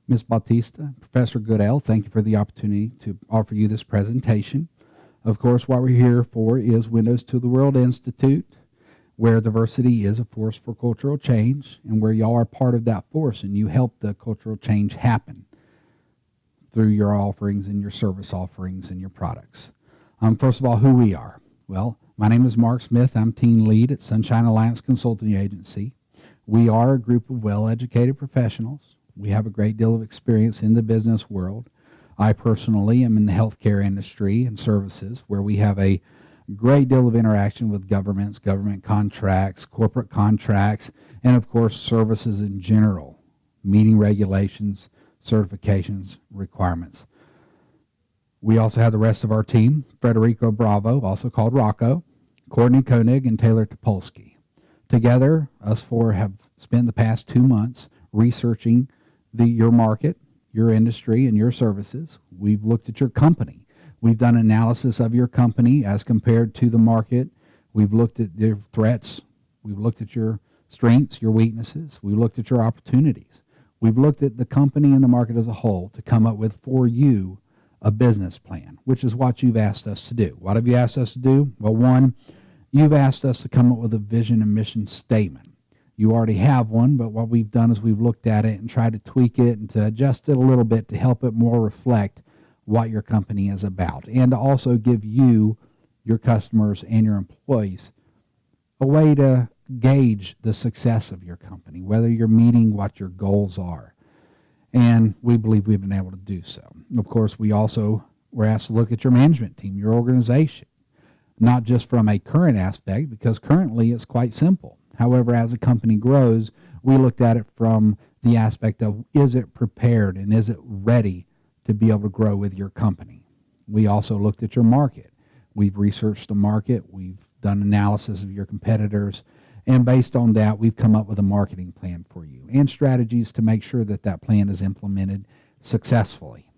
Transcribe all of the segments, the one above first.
Ms. Bautista, Professor Goodell, thank you for the opportunity to offer you this presentation. Of course, what we're here for is Windows to the World Institute, where diversity is a force for cultural change, and where y'all are part of that force, and you help the cultural change happen through your offerings and your service offerings and your products. First of all, who we are. Well, my name is Mark Smith. I'm team lead at Sunshine Alliance Consulting Agency. We are a group of well-educated professionals. We have a great deal of experience in the business world. I personally am in the healthcare industry and services, where we have a great deal of interaction with governments, government contracts, corporate contracts, and of course services in general, meeting regulations, certifications, requirements. We also have the rest of our team, Federico Bravo, also called Rocco, Courtney Koenig, and Taylor Topolsky. Together, us four have spent the past 2 months researching your market, your industry, and your services. We've looked at your company. We've done analysis of your company as compared to the market. We've looked at your threats. We've looked at your strengths, your weaknesses. We've looked at your opportunities. We've looked at the company and the market as a whole to come up with, for you, a business plan, which is what you've asked us to do. What have you asked us to do? Well, one, you've asked us to come up with a vision and mission statement. You already have one, but what we've done is we've looked at it and tried to tweak it and to adjust it a little bit to help it more reflect what your company is about, and to also give you, your customers, and your employees a way to gauge the success of your company, whether you're meeting what your goals are. And we believe we've been able to do so. Of course, we also were asked to look at your management team, your organization, not just from a current aspect, because currently it's quite simple. However, as a company grows, we looked at it from the aspect of, is it prepared and is it ready to be able to grow with your company? We also looked at your market. We've researched the market. We've done analysis of your competitors. And based on that, we've come up with a marketing plan for you and strategies to make sure that that plan is implemented successfully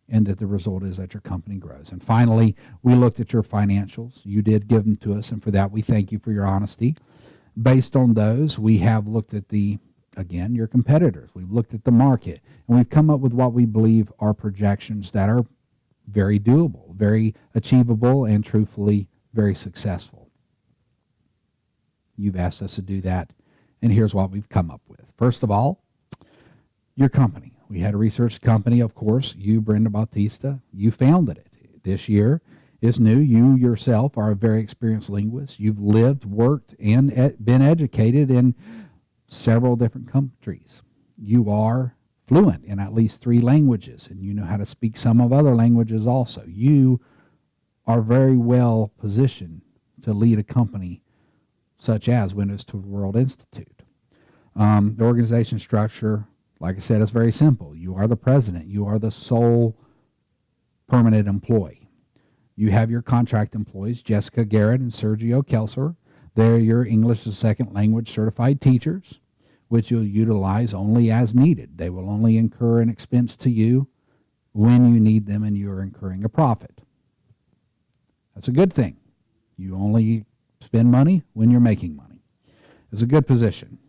and that the result is that your company grows. And finally, we looked at your financials. You did give them to us, and for that, we thank you for your honesty. Based on those, we have looked at again, your competitors. We've looked at the market, and we've come up with what we believe are projections that are very doable, very achievable, and truthfully, very successful. You've asked us to do that, and here's what we've come up with. First of all, your company. We had a research company, of course. You, Brenda Bautista, you founded it. This year is new. You yourself are a very experienced linguist. You've lived, worked, and been educated in several different countries. You are fluent in at least 3 languages, and you know how to speak some of other languages also. You are very well positioned to lead a company such as Windows to the World Institute. The organization structure, like I said, is very simple. You are the president. You are the sole permanent employee. You have your contract employees, Jessica Garrett and Sergio Kelser. They're your English as a second language certified teachers, which you'll utilize only as needed. They will only incur an expense to you when you need them and you're incurring a profit. That's a good thing. You only spend money when you're making money. It's a good position.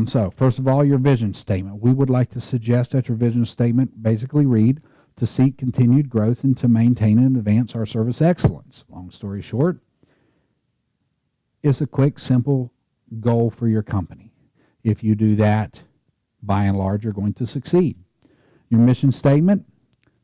So, first of all, your vision statement. We would like to suggest that your vision statement basically read, to seek continued growth and to maintain and advance our service excellence. Long story short, it's a quick, simple goal for your company. If you do that, by and large, you're going to succeed. Your mission statement,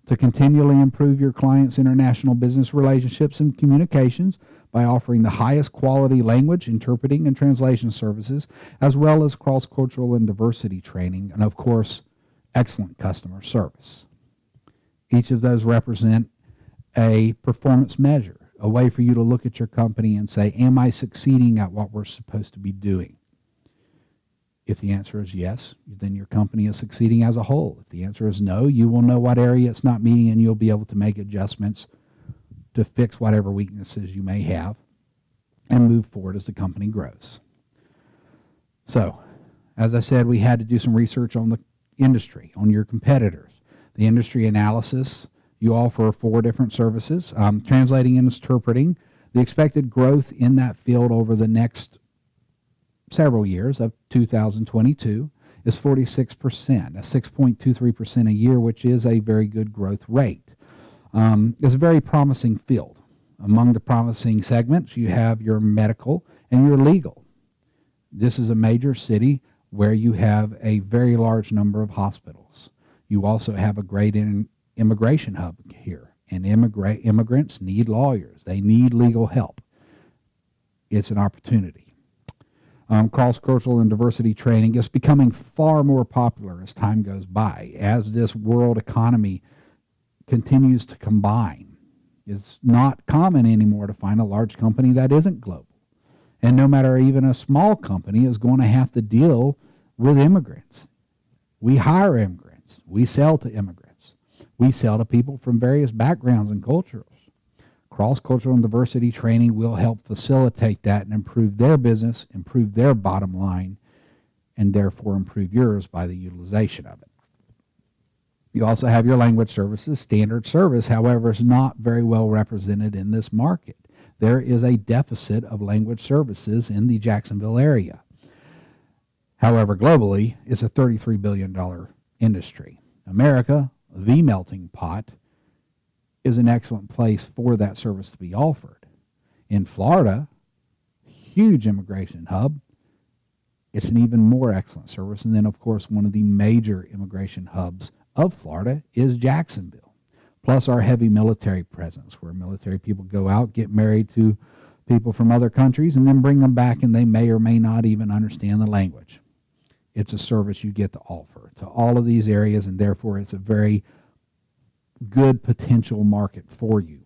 to continually improve your clients' international business relationships and communications by offering the highest quality language, interpreting, and translation services, as well as cross-cultural and diversity training, and of course, excellent customer service. Each of those represent a performance measure, a way for you to look at your company and say, am I succeeding at what we're supposed to be doing? If the answer is yes, then your company is succeeding as a whole. If the answer is no, you will know what area it's not meeting, and you'll be able to make adjustments to fix whatever weaknesses you may have and move forward as the company grows. So, as I said, we had to do some research on the industry, on your competitors. The industry analysis, you offer 4 different services, translating and interpreting, the expected growth in that field over the next several years of 2022, is 46%, a 6.23% a year, which is a very good growth rate. It's a very promising field. Among the promising segments, you have your medical and your legal. This is a major city where you have a very large number of hospitals. You also have a great immigration hub here, and immigrants need lawyers. They need legal help. It's an opportunity. Cross-cultural and diversity training is becoming far more popular as time goes by, as this world economy continues to combine. It's not common anymore to find a large company that isn't global. And no matter even a small company is going to have to deal with immigrants. We hire immigrants. We sell to immigrants. We sell to people from various backgrounds and cultures. Cross-cultural and diversity training will help facilitate that and improve their business, improve their bottom line, and therefore improve yours by the utilization of it. You also have your language services. Standard service, however, is not very well represented in this market. There is a deficit of language services in the Jacksonville area. However, globally, it's a $33 billion industry. America, the melting pot, is an excellent place for that service to be offered. In Florida, huge immigration hub, it's an even more excellent service. And then, of course, one of the major immigration hubs of Florida is Jacksonville, plus our heavy military presence, where military people go out, get married to people from other countries, and then bring them back, and they may or may not even understand the language. It's a service you get to offer to all of these areas, and therefore it's a very good potential market for you.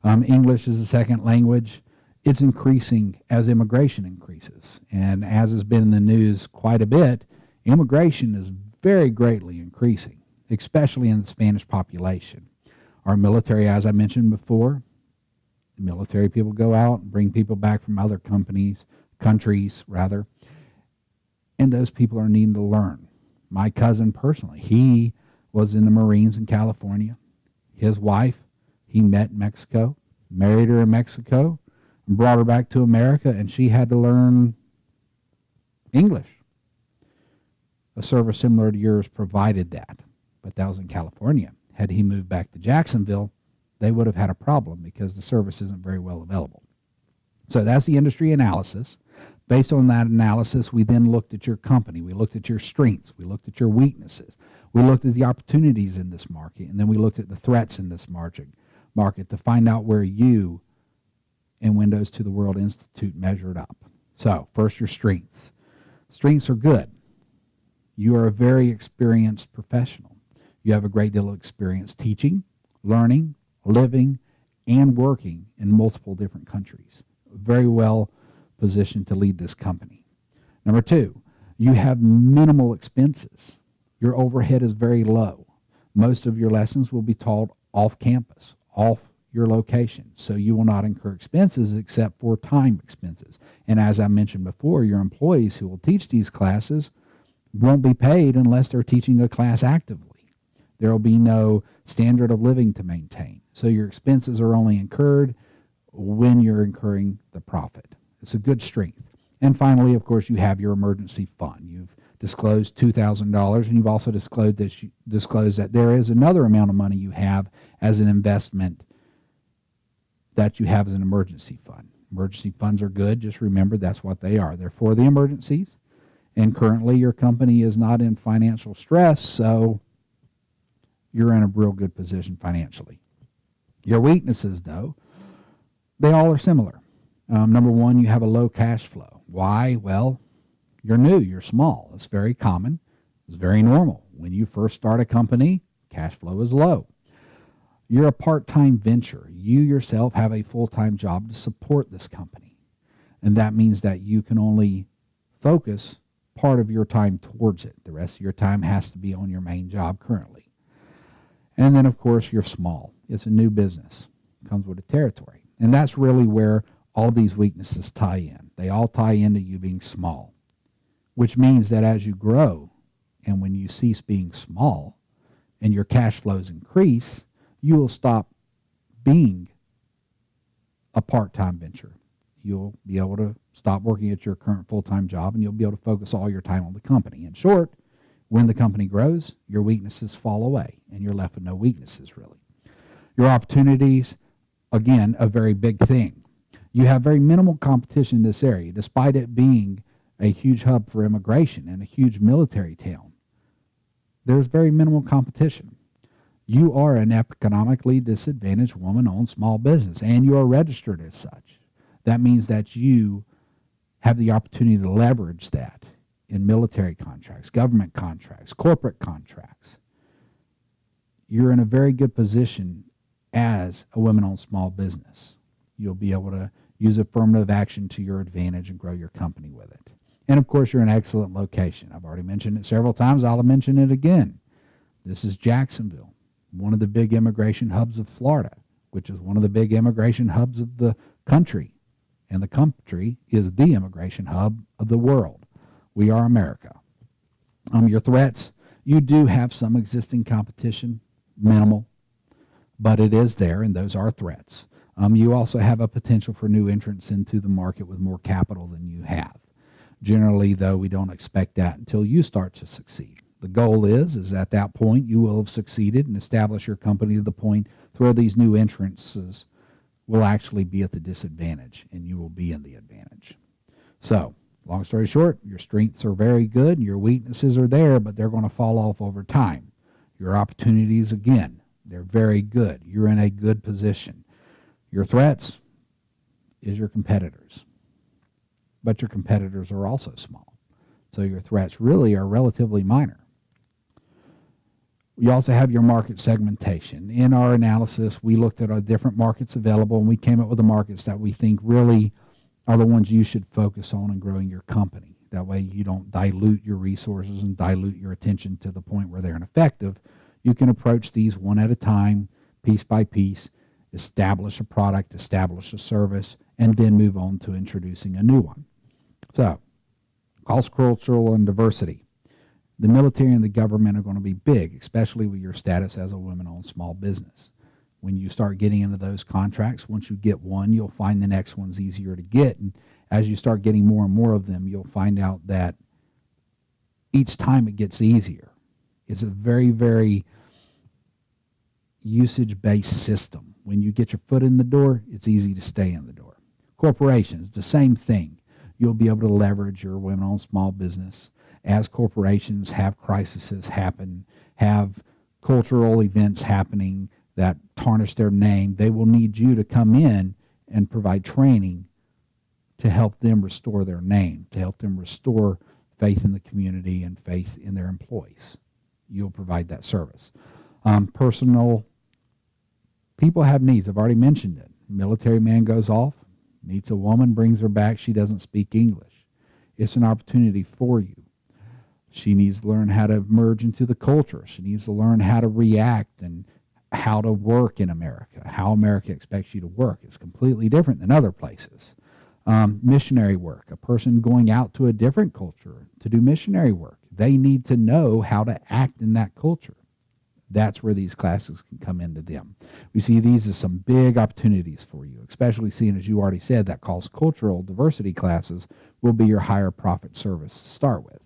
English is a second language. It's increasing as immigration increases. And as has been in the news quite a bit, immigration is very greatly increasing, especially in the Spanish population. Our military, as I mentioned before, military people go out and bring people back from other countries, and those people are needing to learn. My cousin personally, he was in the Marines in California. His wife, he met in Mexico, married her in Mexico, and brought her back to America, and she had to learn English. A service similar to yours provided that, but that was in California. Had he moved back to Jacksonville, they would have had a problem because the service isn't very well available. So that's the industry analysis. Based on that analysis, we then looked at your company. We looked at your strengths. We looked at your weaknesses. We looked at the opportunities in this market, and then we looked at the threats in this market to find out where you and Windows to the World Institute measured up. So, first, your strengths. Strengths are good. You are a very experienced professional. You have a great deal of experience teaching, learning, living, and working in multiple different countries. Very well positioned to lead this company. Number two, you have minimal expenses. Your overhead is very low. Most of your lessons will be taught off campus, off your location, so you will not incur expenses except for time expenses. And as I mentioned before, your employees who will teach these classes won't be paid unless they're teaching a class actively. There will be no standard of living to maintain. So your expenses are only incurred when you're incurring the profit. It's a good strength. And finally, of course, you have your emergency fund. You've disclosed $2,000, and you've also disclosed that there is another amount of money you have as an investment that you have as an emergency fund. Emergency funds are good. Just remember that's what they are. They're for the emergencies. And currently your company is not in financial stress, so you're in a real good position financially. Your weaknesses, though, they all are similar. Number one, you have a low cash flow. Why? Well, you're new, you're small. It's very common. It's very normal. When you first start a company, cash flow is low. You're a part-time venture. You yourself have a full-time job to support this company. And that means that you can only focus part of your time towards it. The rest of your time has to be on your main job currently. And then, of course, you're small. It's a new business. It comes with a territory. And that's really where all these weaknesses tie in. They all tie into you being small, which means that as you grow and when you cease being small and your cash flows increase, you will stop being a part-time venture. you'll be able to stop working at your current full-time job and you'll be able to focus all your time on the company. In short, when the company grows, your weaknesses fall away and you're left with no weaknesses really. Your opportunities, again, a very big thing. You have very minimal competition in this area, despite it being a huge hub for immigration and a huge military town. There's very minimal competition. You are an economically disadvantaged woman-owned small business, and you are registered as such. That means that you have the opportunity to leverage that in military contracts, government contracts, corporate contracts. You're in a very good position as a women-owned small business. You'll be able to use affirmative action to your advantage and grow your company with it. And of course, you're in an excellent location. I've already mentioned it several times. I'll mention it again. This is Jacksonville, one of the big immigration hubs of Florida, which is one of the big immigration hubs of the country. And the country is the immigration hub of the world. We are America. Your threats, you do have some existing competition, minimal, but it is there, and those are threats. You also have a potential for new entrants into the market with more capital than you have. Generally, though, we don't expect that until you start to succeed. The goal is at that point you will have succeeded and established your company to the point where these new entrants will actually be at the disadvantage and you will be in the advantage. So, long story short, your strengths are very good and your weaknesses are there, but they're going to fall off over time. Your opportunities, again, they're very good. You're in a good position. Your threats is your competitors. But your competitors are also small. So your threats really are relatively minor. You also have your market segmentation. In our analysis, we looked at our different markets available, and we came up with the markets that we think really are the ones you should focus on in growing your company. That way you don't dilute your resources and dilute your attention to the point where they're ineffective. You can approach these one at a time, piece by piece, establish a product, establish a service, and then move on to introducing a new one. So, cross-cultural and diversity. The military and the government are going to be big, especially with your status as a women-owned small business. When you start getting into those contracts, once you get one, you'll find the next one's easier to get. And as you start getting more and more of them, you'll find out that each time it gets easier. It's a very, very usage-based system. When you get your foot in the door, it's easy to stay in the door. Corporations, the same thing. You'll be able to leverage your women-owned small business. As corporations have crises happen, have cultural events happening that tarnish their name, they will need you to come in and provide training to help them restore their name, to help them restore faith in the community and faith in their employees. You'll provide that service. Personal, people have needs. I've already mentioned it. Military man goes off, meets a woman, brings her back. She doesn't speak English. It's an opportunity for you. She needs to learn how to merge into the culture. She needs to learn how to react and how to work in America, how America expects you to work. It's completely different than other places. Missionary work, a person going out to a different culture to do missionary work. They need to know how to act in that culture. That's where these classes can come into them. We see these as some big opportunities for you, especially seeing, as you already said, that cross-cultural diversity classes will be your higher profit service to start with.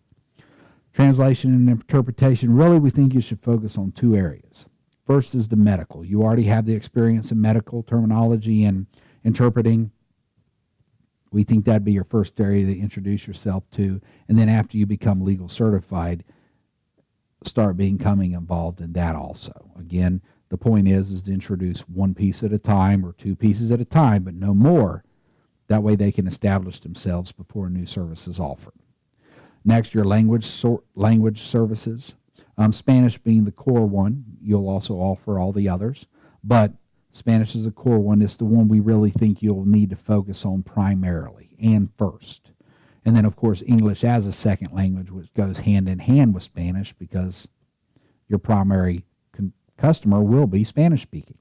Translation and interpretation, really we think you should focus on two areas. First is the medical. You already have the experience in medical terminology and interpreting. We think that'd be your first area to introduce yourself to. And then after you become legal certified, start becoming involved in that also. Again, the point is to introduce one piece at a time or two pieces at a time, but no more. That way they can establish themselves before a new service is offered. Next, your language services. Spanish being the core one. You'll also offer all the others, but Spanish is the core one. It's the one we really think you'll need to focus on primarily and first. And then, of course, English as a second language, which goes hand in hand with Spanish because your primary customer will be Spanish-speaking.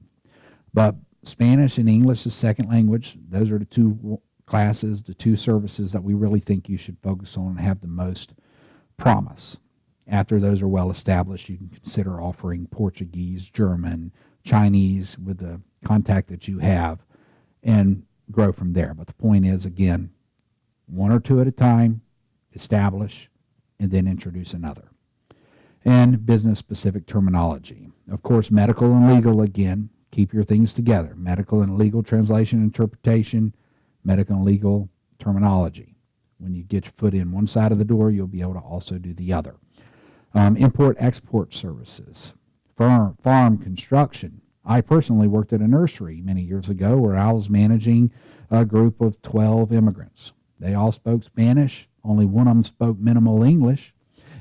But Spanish and English as second language, those are the two classes, the two services that we really think you should focus on and have the most promise. After those are well established, you can consider offering Portuguese, German, Chinese with the contact that you have. And grow from there. But the point is, again, one or two at a time, establish, and then introduce another. And business-specific terminology. Of course, medical and legal, again, keep your things together. Medical and legal translation, interpretation, medical and legal terminology. When you get your foot in one side of the door, you'll be able to also do the other. Import-export services, farm construction. I personally worked at a nursery many years ago where I was managing a group of 12 immigrants. They all spoke Spanish. Only one of them spoke minimal English,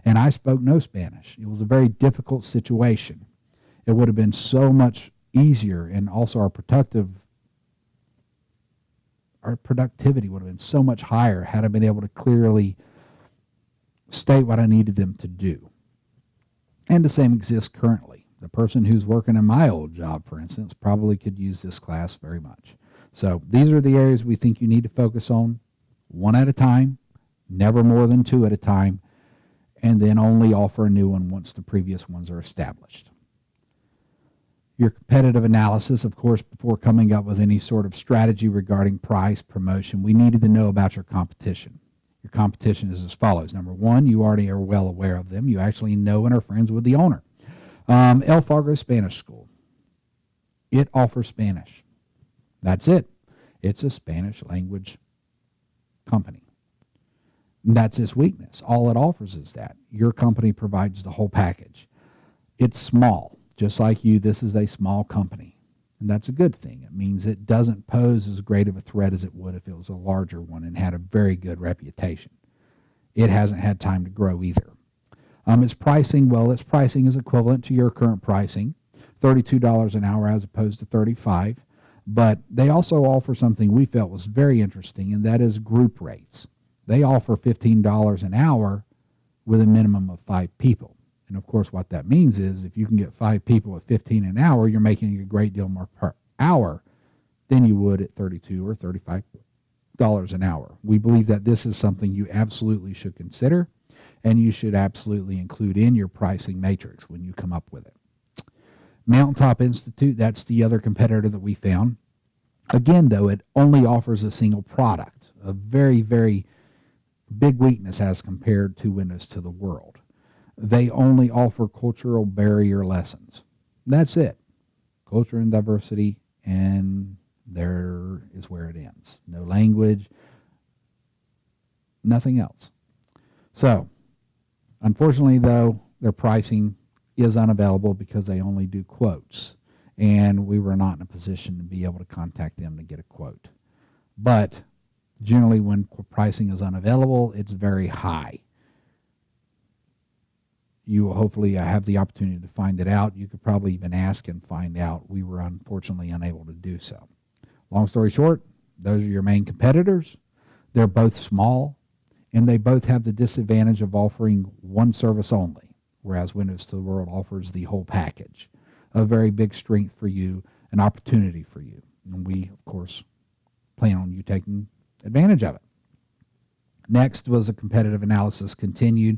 and I spoke no Spanish. It was a very difficult situation. It would have been so much easier, and also our productivity would have been so much higher had I been able to clearly state what I needed them to do. And the same exists currently. The person who's working in my old job, for instance, probably could use this class very much. So these are the areas we think you need to focus on, one at a time, never more than two at a time, and then only offer a new one once the previous ones are established. Your competitive analysis, of course, before coming up with any sort of strategy regarding price, promotion, we needed to know about your competition. Your competition is as follows. Number one, you already are well aware of them. You actually know and are friends with the owner. El Fargo Spanish School. It offers Spanish. That's it. It's a Spanish language company. And that's its weakness. All it offers is that. Your company provides the whole package. It's small. Just like you, this is a small company. And that's a good thing. It means it doesn't pose as great of a threat as it would if it was a larger one and had a very good reputation. It hasn't had time to grow either. Its pricing, well, its pricing is equivalent to your current pricing, $32 an hour as opposed to $35. But they also offer something we felt was very interesting, and that is group rates. They offer $15 an hour with a minimum of 5 people. And of course, what that means is if you can get 5 people at $15 an hour, you're making a great deal more per hour than you would at $32 or $35 an hour. We believe that this is something you absolutely should consider, and you should absolutely include in your pricing matrix when you come up with it. Mountaintop Institute, that's the other competitor that we found. Again, though, it only offers a single product, a very, very big weakness as compared to Windows to the World. They only offer cultural barrier lessons. That's it. Culture and diversity, and there is where it ends. No language, nothing else. So, unfortunately, though, their pricing is unavailable because they only do quotes, and we were not in a position to be able to contact them to get a quote. But generally, when pricing is unavailable, it's very high. You will hopefully have the opportunity to find it out. You could probably even ask and find out. We were unfortunately unable to do so. Long story short, those are your main competitors. They're both small, and they both have the disadvantage of offering one service only, whereas Windows to the World offers the whole package. A very big strength for you, an opportunity for you. And we, of course, plan on you taking advantage of it. Next was a competitive analysis continued.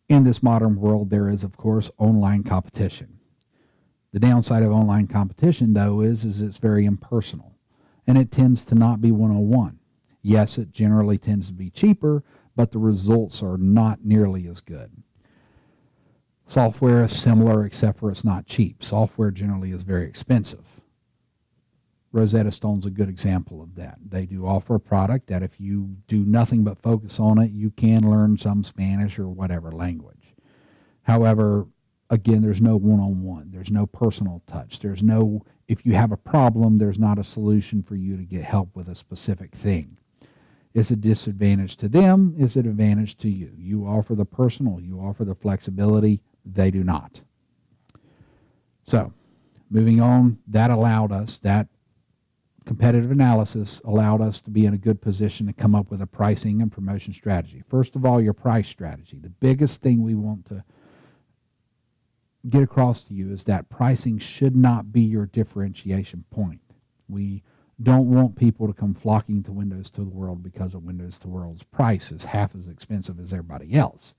In this modern world, there is, of course, online competition. The downside of online competition, though, is it's very impersonal, and it tends to not be one-on-one. Yes, it generally tends to be cheaper, but the results are not nearly as good. Software is similar, except for it's not cheap. Software generally is very expensive. Rosetta Stone's a good example of that. They do offer a product that if you do nothing but focus on it, you can learn some Spanish or whatever language. However, again, there's no one-on-one. There's no personal touch. There's no, if you have a problem, there's not a solution for you to get help with a specific thing. It's a disadvantage to them. It's an advantage to you. You offer the personal. You offer the flexibility. They do not. So, moving on, that allowed us, that competitive analysis allowed us to be in a good position to come up with a pricing and promotion strategy. First of all, your price strategy. The biggest thing we want to get across to you is that pricing should not be your differentiation point. We don't want people to come flocking to Windows to the World because of Windows to the World's price is half as expensive as everybody else.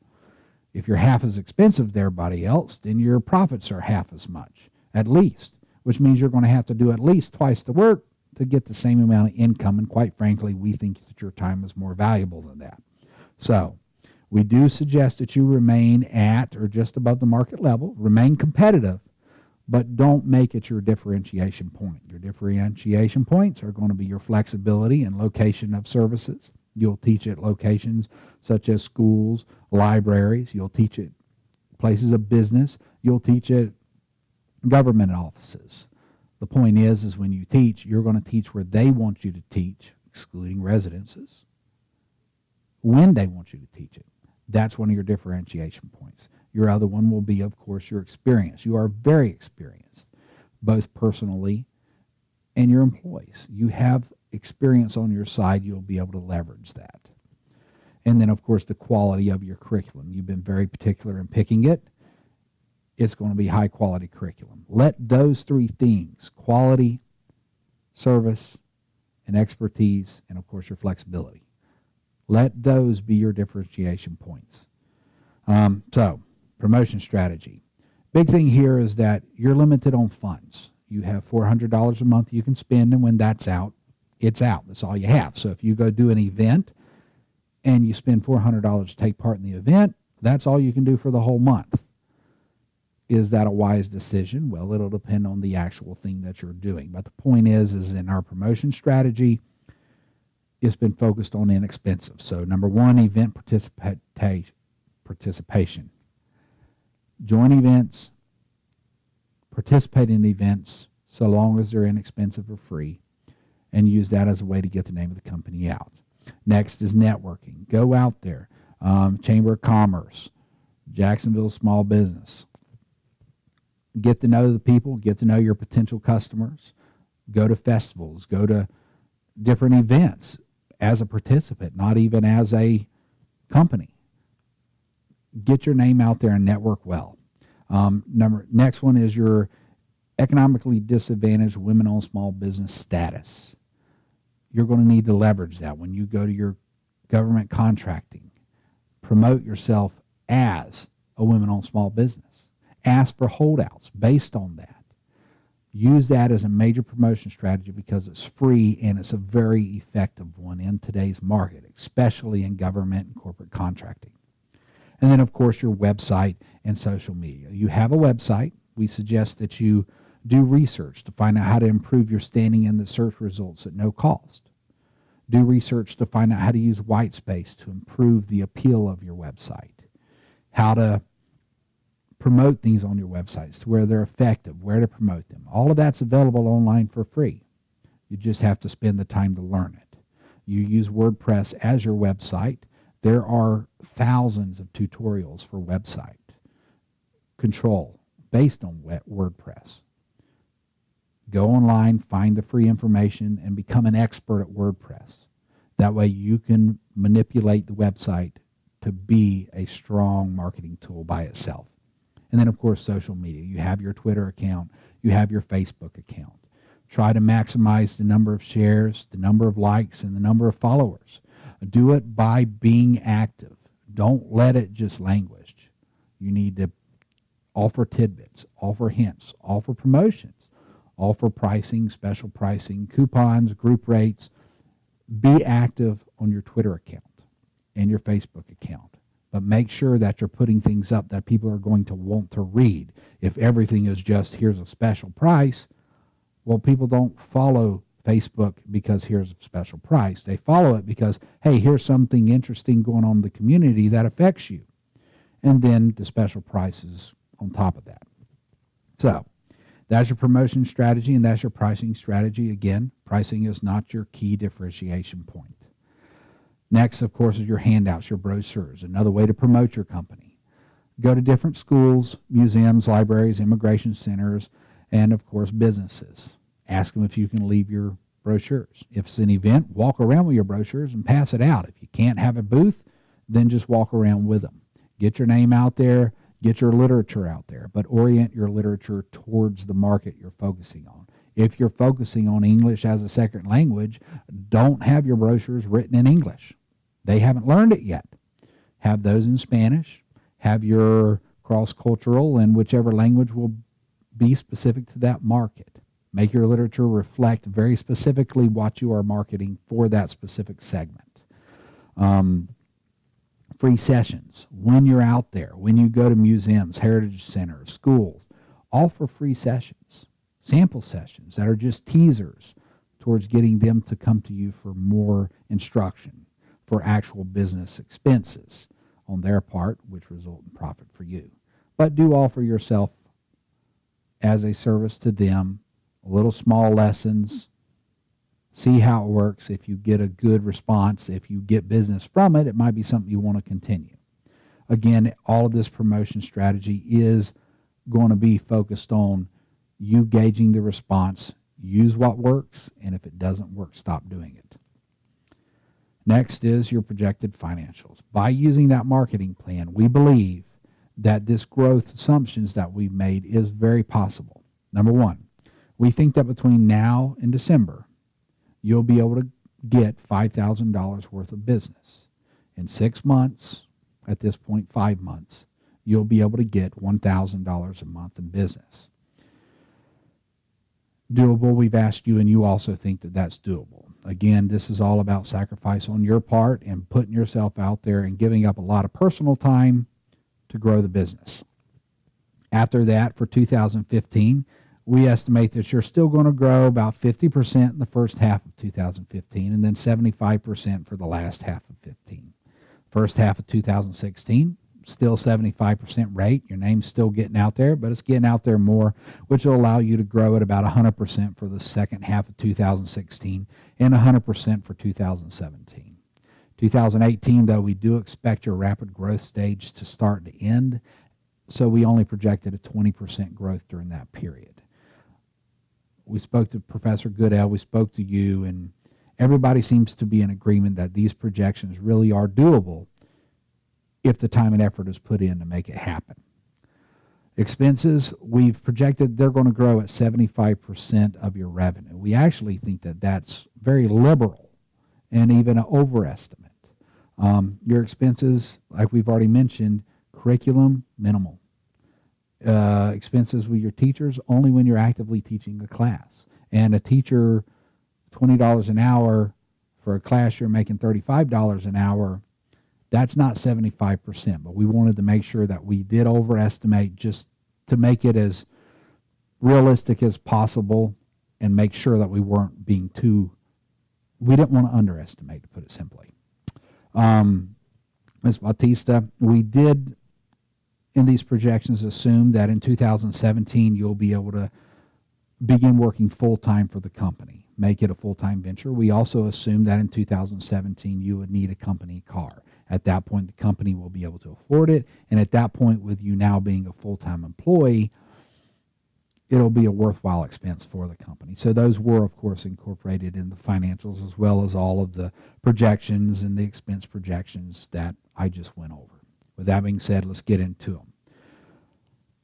If you're half as expensive as everybody else, then your profits are half as much, at least, which means you're going to have to do at least twice the work to get the same amount of income. And quite frankly, we think that your time is more valuable than that. So we do suggest that you remain at or just above the market level, remain competitive, but don't make it your differentiation point. Your differentiation points are going to be your flexibility and location of services. You'll teach at locations such as schools, libraries. You'll teach at places of business. You'll teach at government offices. The point is when you teach, you're going to teach where they want you to teach, excluding residences, when they want you to teach it. That's one of your differentiation points. Your other one will be, of course, your experience. You are very experienced, both personally and your employees. You have experience on your side. You'll be able to leverage that. And then, of course, the quality of your curriculum. You've been very particular in picking it. It's going to be high-quality curriculum. Let those three things, quality, service, and expertise, and, of course, your flexibility, let those be your differentiation points. So, promotion strategy. Big thing here is that you're limited on funds. You have $400 a month you can spend, and when that's out, it's out. That's all you have. So if you go do an event and you spend $400 to take part in the event, that's all you can do for the whole month. Is that a wise decision? Well, it'll depend on the actual thing that you're doing. But the point is in our promotion strategy, it's been focused on inexpensive. So number one, event participation. Join events, participate in events so long as they're inexpensive or free, and use that as a way to get the name of the company out. Next is networking. Go out there. Chamber of Commerce, Jacksonville Small Business. Get to know the people, get to know your potential customers. Go to festivals, go to different events as a participant, not even as a company. Get your name out there and network well. Next one is your economically disadvantaged women-owned small business status. You're going to need to leverage that when you go to your government contracting. Promote yourself as a women-owned small business. Ask for holdouts based on that. Use that as a major promotion strategy because it's free and it's a very effective one in today's market, especially in government and corporate contracting. And then, of course, your website and social media. You have a website. We suggest that you do research to find out how to improve your standing in the search results at no cost. Do research to find out how to use white space to improve the appeal of your website. How to promote things on your websites to where they're effective, where to promote them. All of that's available online for free. You just have to spend the time to learn it. You use WordPress as your website. There are thousands of tutorials for website control based on WordPress. Go online, find the free information, and become an expert at WordPress. That way you can manipulate the website to be a strong marketing tool by itself. And then, of course, social media. You have your Twitter account. You have your Facebook account. Try to maximize the number of shares, the number of likes, and the number of followers. Do it by being active. Don't let it just languish. You need to offer tidbits, offer hints, offer promotions, offer pricing, special pricing, coupons, group rates. Be active on your Twitter account and your Facebook account. But make sure that you're putting things up that people are going to want to read. If everything is just, here's a special price, well, people don't follow Facebook because here's a special price. They follow it because, hey, here's something interesting going on in the community that affects you. And then the special prices on top of that. So that's your promotion strategy and that's your pricing strategy. Again, pricing is not your key differentiation point. Next, of course, is your handouts, your brochures, another way to promote your company. Go to different schools, museums, libraries, immigration centers, and, of course, businesses. Ask them if you can leave your brochures. If it's an event, walk around with your brochures and pass it out. If you can't have a booth, then just walk around with them. Get your name out there, get your literature out there, but orient your literature towards the market you're focusing on. If you're focusing on English as a second language, don't have your brochures written in English. They haven't learned it yet. Have those in Spanish. Have your cross-cultural and whichever language will be specific to that market. Make your literature reflect very specifically what you are marketing for that specific segment. Free sessions. When you're out there, when you go to museums, heritage centers, schools, offer free sessions, sample sessions that are just teasers towards getting them to come to you for more instruction, for actual business expenses on their part, which result in profit for you. But do offer yourself as a service to them, little small lessons. See how it works. If you get a good response, if you get business from it, it might be something you want to continue. Again, all of this promotion strategy is going to be focused on you gauging the response. Use what works, and if it doesn't work, stop doing it. Next is your projected financials. By using that marketing plan, we believe that this growth assumptions that we've made is very possible. Number one, we think that between now and December, you'll be able to get $5,000 worth of business. In 6 months, at this point 5 months, you'll be able to get $1,000 a month in business. Doable, we've asked you, and you also think that that's doable. Again, this is all about sacrifice on your part and putting yourself out there and giving up a lot of personal time to grow the business. After that, for 2015, we estimate that you're still going to grow about 50% in the first half of 2015 and then 75% for the last half of 15. First half of 2016, still 75% rate. Your name's still getting out there, but it's getting out there more, which will allow you to grow at about 100% for the second half of 2016 and 100% for 2017. 2018, though, we do expect your rapid growth stage to start to end, so we only projected a 20% growth during that period. We spoke to Professor Goodell, we spoke to you, and everybody seems to be in agreement that these projections really are doable if the time and effort is put in to make it happen. Expenses, we've projected they're going to grow at 75% of your revenue. We actually think that that's very liberal and even an overestimate. Your expenses, like we've already mentioned, curriculum, minimal. Expenses with your teachers only when you're actively teaching a class. And a teacher, $20 an hour for a class you're making $35 an hour, that's not 75%. But we wanted to make sure that we did overestimate just to make it as realistic as possible and make sure that we weren't being we didn't want to underestimate, to put it simply. Ms. Bautista, we did in these projections assume that in 2017 you'll be able to begin working full-time for the company, make it a full-time venture. We also assume that in 2017 you would need a company car. At that point, the company will be able to afford it, and at that point, with you now being a full-time employee, it'll be a worthwhile expense for the company. So those were, of course, incorporated in the financials, as well as all of the projections and the expense projections that I just went over. With that being said, let's get into them.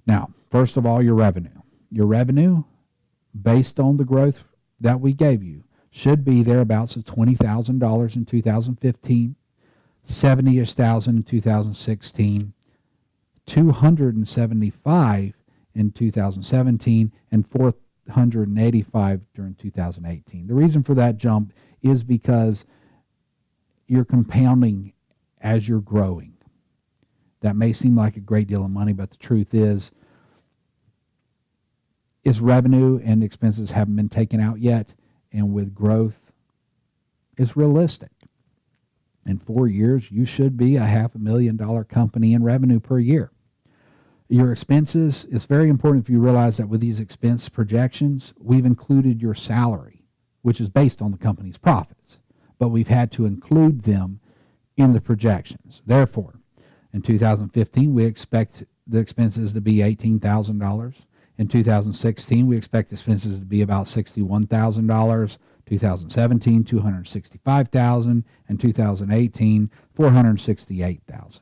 Now, first of all, your revenue. Your revenue, based on the growth that we gave you, should be thereabouts of $20,000 in 2015, $70,000 in 2016, $275 in 2017, and $485 during 2018. The reason for that jump is because you're compounding as you're growing. That may seem like a great deal of money, but the truth is revenue and expenses haven't been taken out yet, and with growth, it's realistic. In 4 years, you should be a $500,000 company in revenue per year. Your expenses, it's very important if you realize that with these expense projections, we've included your salary, which is based on the company's profits, but we've had to include them in the projections. Therefore, in 2015, we expect the expenses to be $18,000. In 2016, we expect expenses to be about $61,000. 2017, $265,000, and 2018, $468,000.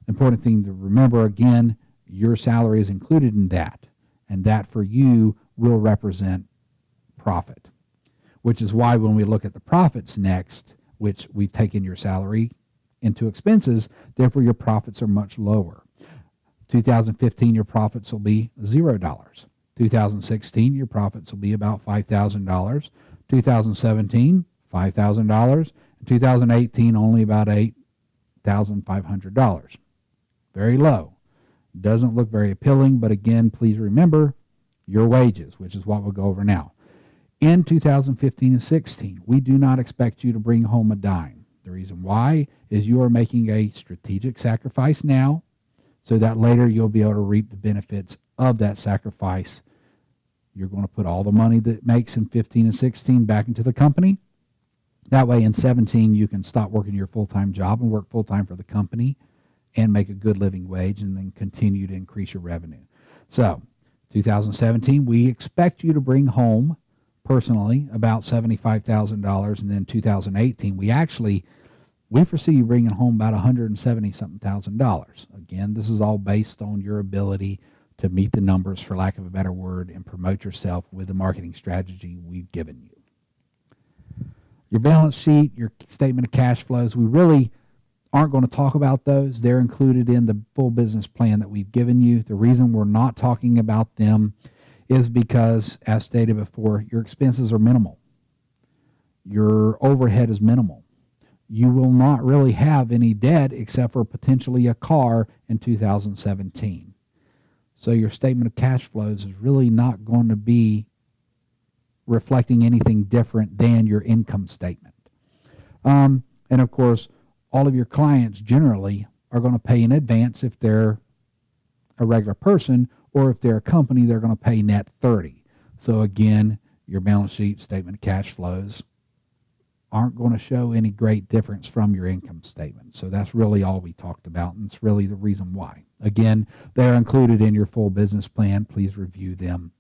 Important thing to remember, again, your salary is included in that, and that for you will represent profit, which is why when we look at the profits next, which we've taken your salary into expenses, therefore your profits are much lower. 2015, your profits will be $0. 2016, your profits will be about $5,000. 2017, $5,000. 2018, only about $8,500. Very low. Doesn't look very appealing, but again, please remember your wages, which is what we'll go over now. In 2015 and 16, we do not expect you to bring home a dime. The reason why is you are making a strategic sacrifice now so that later you'll be able to reap the benefits of that sacrifice. You're going to put all the money that it makes in 15 and 16 back into the company. That way in 17, you can stop working your full-time job and work full-time for the company and make a good living wage and then continue to increase your revenue. So 2017, we expect you to bring home personally about $75,000. And then 2018, we foresee you bringing home about $170-something thousand. Again, this is all based on your ability to meet the numbers, for lack of a better word, and promote yourself with the marketing strategy we've given you. Your balance sheet, your statement of cash flows, we really aren't going to talk about those. They're included in the full business plan that we've given you. The reason we're not talking about them is because, as stated before, your expenses are minimal. Your overhead is minimal. You will not really have any debt except for potentially a car in 2017. So your statement of cash flows is really not going to be reflecting anything different than your income statement. And of course, all of your clients generally are going to pay in advance if they're a regular person, or if they're a company, they're going to pay net 30. So again, your balance sheet, statement of cash flows aren't going to show any great difference from your income statement. So that's really all we talked about, and it's really the reason why. Again, they're included in your full business plan. Please review them.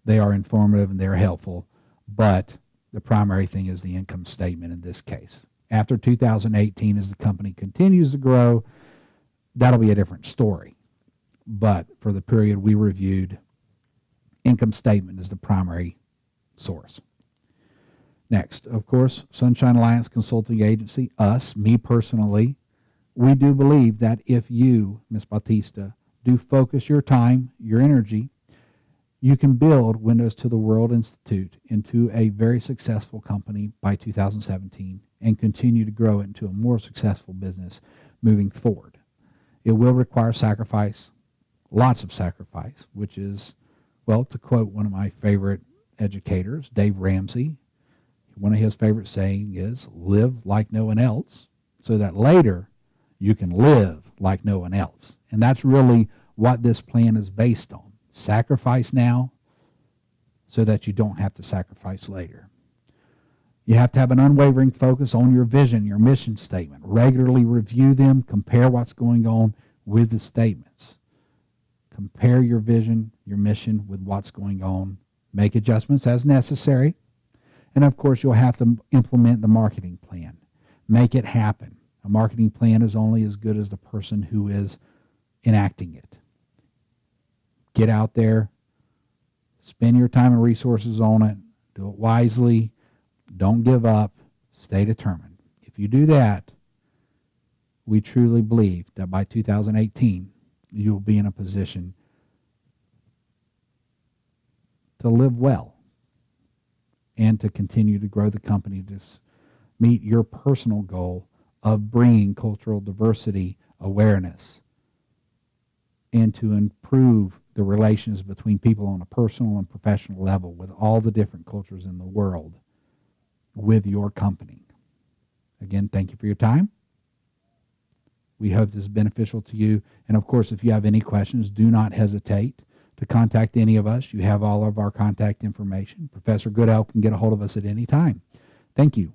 They are informative and they're helpful, but the primary thing is the income statement in this case. After 2018, as the company continues to grow, that'll be a different story. But for the period we reviewed, income statement is the primary source. Next, of course, Sunshine Alliance Consulting Agency, us, me personally, we do believe that if you, Ms. Bautista, do focus your time, your energy, you can build Windows to the World Institute into a very successful company by 2017 and continue to grow it into a more successful business moving forward. It will require sacrifice, lots of sacrifice, which is, well, to quote one of my favorite educators, Dave Ramsey, one of his favorite sayings is, live like no one else, so that later you can live like no one else. And that's really what this plan is based on. Sacrifice now so that you don't have to sacrifice later. You have to have an unwavering focus on your vision, your mission statement. Regularly review them, compare what's going on with the statements. Compare your vision, your mission with what's going on. Make adjustments as necessary. And of course, you'll have to implement the marketing plan. Make it happen. A marketing plan is only as good as the person who is enacting it. Get out there, spend your time and resources on it, do it wisely, don't give up, stay determined. If you do that, we truly believe that by 2018, you'll be in a position to live well and to continue to grow the company to meet your personal goal of bringing cultural diversity awareness and to improve the relations between people on a personal and professional level with all the different cultures in the world with your company. Again, thank you for your time. We hope this is beneficial to you. And of course, if you have any questions, do not hesitate to contact any of us. You have all of our contact information. Professor Goodell can get a hold of us at any time. Thank you.